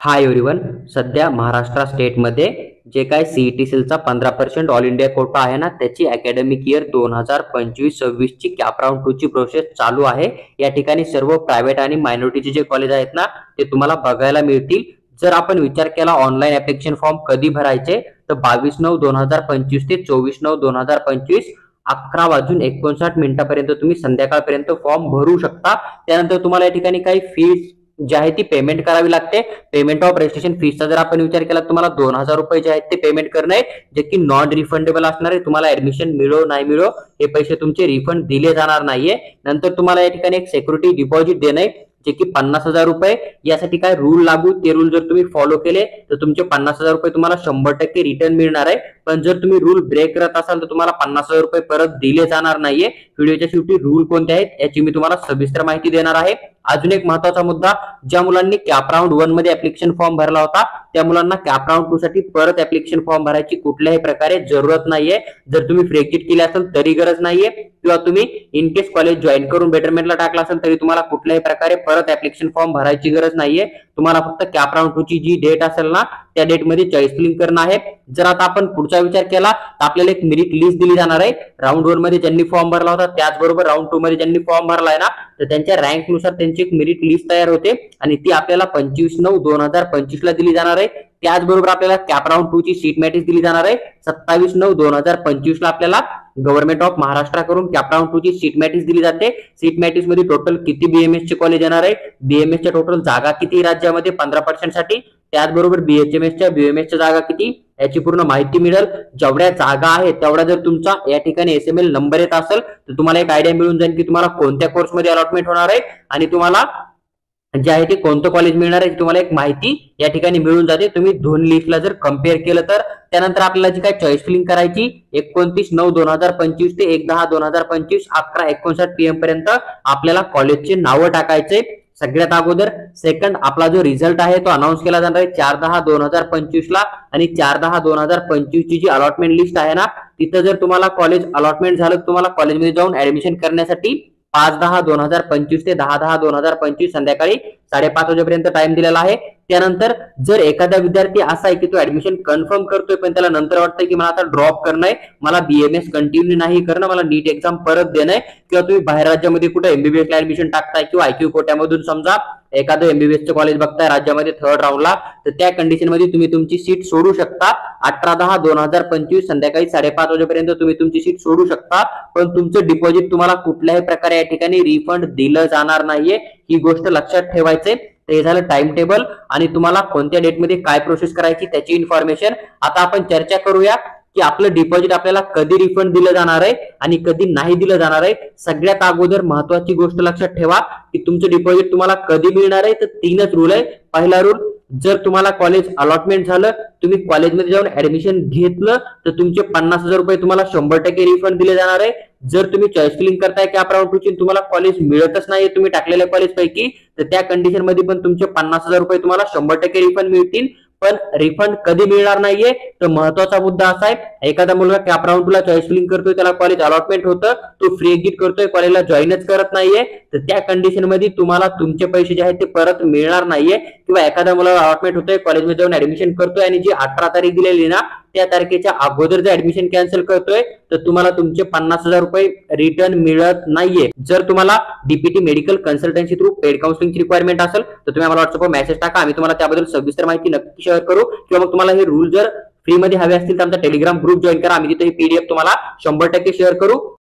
Hi everyone. सध्या महाराष्ट्र स्टेटमध्ये जे काय सीईटी सेलचा 15% ऑल इंडिया कोटा आहे ना, त्याची अकॅडमिक इयर 2025-26 ची कॅप राऊंड 2 ची प्रोसेस चालू आहे. या ठिकाणी सर्व प्रायव्हेट आणि मायनॉरिटीचे जे कॉलेज आहेत ना, ते तुम्हाला बघायला मिळतील. जर आपण विचार केला ऑनलाईन ऍप्लिकेशन फॉर्म कधी भरायचे, तर 22/9/2025 ते 24/9/2025 11:59 तुम्ही संध्याकाळपर्यंत फॉर्म भरू शकता. त्यानंतर तुम्हाला या ठिकाणी काही फीज जी आहे ती पेमेंट करावी लागते. पेमेंट ऑफ रजिस्ट्रेशन फीसचा जर आपण विचार केला, तुम्हाला 2,000 रुपये जे आहेत ते पेमेंट करणे आहे, जे की नॉन रिफंडेबल असणार आहे. तुम्हाला ऍडमिशन मिळो नाही मिळो हे पैसे तुमचे रिफंड दिले जाणार नाहीये. नंतर तुम्हाला या ठिकाणी एक सिक्युरिटी डिपॉझिट देणे, जे की 50,000 रुपये. यासाठी काय रूल लागू, ते रूल जर तुम्ही फॉलो केले तर तुमचे 50,000 रुपये तुम्हाला 100% रिटर्न मिळणार आहे. पण जर तुम्ही रूल ब्रेक करत असाल तर तुम्हाला 50,000 रुपये परत दिले जाणार नाहीये. व्हिडिओच्या शेवटी रूल कोणते आहेत याची मी तुम्हाला सविस्तर माहिती देणार आहे. अजून एक महत्त्वाचा मुद्दा, ज्या मुलांनी कॅप राऊंड 1 मध्ये ऍप्लिकेशन फॉर्म भरला होता त्या मुलांना कॅप राऊंड 2 साठी परत ऍप्लिकेशन फॉर्म भरायची कुठल्याही प्रकारे जरूरत नाहीये. जर तुम्ही फ्री एक्झिट केले असेल तरी गरज नाहीये, किंवा तुम्ही इन केस कॉलेज जॉईन करून बेटरमेंटला टाकला असेल तरी तुम्हाला कुठल्याही प्रकारे परत ऍप्लिकेशन फॉर्म भरायची गरज नाहीये. तुम्हाला फक्त कॅप राऊंड 2 ची जी डेट असेल ना, त्या डेट मध्ये चॉईस फिलिंग करणं आहे. जर आता आपण पुढचा विचार केला तर आपल्याला एक मेरिट लिस्ट दिली जाणार आहे. राऊंड 1 मध्ये ज्यांनी फॉर्म भरला होता त्याचबरोबर राऊंड 2 मध्ये ज्यांनी फॉर्म भरलाय ना, तर त्यांच्या रँक नुसार त्यांची एक मेरिट लिस्ट तयार होते आणि ती आपल्याला 25/9/2025 ला दिली जाणार आहे. त्याचबरोबर आपल्याला कॅप राऊंड 2 ची सीट मॅट्रिक्स दिली जाणार आहे. 27/9/2025 ला आपल्याला गव्हर्नमेंट ऑफ महाराष्ट्राकडून कॅप राऊंड 2 ची सीट मॅट्रिक्स दिली जाते. सीट मॅट्रिक्स मध्ये टोटल किती बीएमएस चे कॉलेज येणार आहे, बीएमएस च्या टोटल जागा किती राज्यामध्ये 15% साठी, त्याचबरोबर बीएचएमएस च्या बीएमएस च्या जागा किती याची पूर्ण माहिती मिळेल. जेवढ्या जागा आहेत तेवढा जर तुमचा या ठिकाणी एसएमएल नंबर येत असेल तर तुम्हाला एक आयडिया मिळून जाईल की तुम्हाला कोणत्या कोर्समध्ये अलॉटमेंट होणार आहे आणि तुम्हाला जे आहे ते कोणतं कॉलेज मिळणार आहे तुम्हाला एक माहिती या ठिकाणी मिळून जाते. तुम्ही दोन लिस्टला जर कम्पेअर केलं तर त्यानंतर आपल्याला जी काय चॉईस फिलिंग करायची 29/9/2025 ते 1/10/2025 11:59 PM पर्यंत आपल्याला कॉलेजचे नावं टाकायचे. सगळ्यात अगोदर सेकंड आपला जो रिझल्ट आहे तो अनाऊन्स केला जाणार आहे 4/10/2025 ला. आणि 4/10/2025 ची जी अलॉटमेंट लिस्ट आहे ना, तिथं जर तुम्हाला कॉलेज अलॉटमेंट झालं तुम्हाला कॉलेजमध्ये जाऊन ऍडमिशन करण्यासाठी 5/10/2025 ते 10/10/2025 संध्याकाळी 5:30 वाजेपर्यंत टाइम दिलेला आहे. त्यानंतर जर एखादा विद्यार्थी असा आहे की तो ऍडमिशन कन्फर्म करतोय पण त्याला नंतर वाटतंय की मला आता ड्रॉप करणं आहे, मला बीएमएस कंटिन्यू नाही करणं, मला नीट एक्झाम परत देणं आहे, किंवा तुम्ही बाहेर राज्यामध्ये कुठे एमबीबीएस ला ऍडमिशन टाकताय किंवा आयक्यू कोट्यामधून समजा एखादं एमबीबीएस चे कॉलेज बघताय राज्यामध्ये थर्ड राऊंडला, तर त्या कंडिशन मध्ये तुम्ही तुमची सीट सोडू शकता. 18/10/2025 संध्याकाळी 5:30 वाजेपर्यंत तुम्ही तुमची सीट सोडू शकता. पण तुमचं डिपॉझिट तुम्हाला कुठल्याही प्रकारे या ठिकाणी रिफंड दिलं जाणार नाहीये, ही गोष्ट लक्षात ठेवायचे. हे झालं टाइम टेबल आणि तुम्हाला कोणत्या डेटमध्ये काय प्रोसेस करायची त्याची इन्फॉर्मेशन. आता आपण चर्चा करूया की आपलं डिपॉझिट आपल्याला कधी रिफंड दिलं जाणार आहे आणि कधी नाही दिलं जाणार आहे. सगळ्यात अगोदर महत्वाची गोष्ट लक्षात ठेवा की तुमचं डिपॉझिट तुम्हाला कधी मिळणार आहे, तर 3च रूल आहे. पहिला रूल, जर तुम्हाला कॉलेज अलॉटमेंट झालं, तुम्ही कॉलेजमध्ये जाऊन ऍडमिशन घेतलं तर तुमचे 50,000 रुपये तुम्हाला 100% रिफंड दिले जाणार आहे. जर तुम्ही चॉईस फिलिंग करताय कॅप राऊंड 2 ची तुम्हाला कॉलेज मिळतच नाही तुम्ही टाकलेल्या कॉलेज पैकी, तर त्या कंडिशन मध्ये पण तुमचे 50,000 रुपये तुम्हाला 100% रिफंड मिळतील. पण रिफंड कधी मिळणार नाहीये. तर महत्वाचा मुद्दा असा आहे, एखादा मुलगा कॅप राऊंड 2 ला चॉईस फिलिंग करतोय, त्याला कॉलेज अलॉटमेंट होतं, तो फ्री एक्झिट करतोय, कॉलेजला जॉईनच करत नाहीये, तर त्या कंडिशन मध्ये तुम्हाला तुमचे पैसे जे आहेत ते परत मिळणार नाहीये. किंवा एखाद्या मुलाला अलॉटमेंट होतोय, कॉलेजमध्ये जाऊन ऍडमिशन करतोय आणि जी 18 तारीख दिलेली ना त्या तारखेच्या अगोदर जर ऍडमिशन कॅन्सल करतोय तर तुम्हाला तुमचे 50,000 रुपये रिटर्न मिळत नाहीये. जर तुम्हाला DPT medical consultancy through paid काउन्सिलिंगची रिक्वायरमेंट असेल तर तुम्ही आम्हाला व्हॉट्सअपवर मेसेज टाका, आम्ही तुम्हाला त्याबद्दल सविस्तर माहिती नक्की शेअर करू. किंवा मग तुम्हाला हे रूल जर फ्री मध्ये हवे असतील तर आमचा टेलिग्राम ग्रुप जॉईन करा, आम्ही तिथे पीडीएफ तुम्हाला 100% शेअर करू.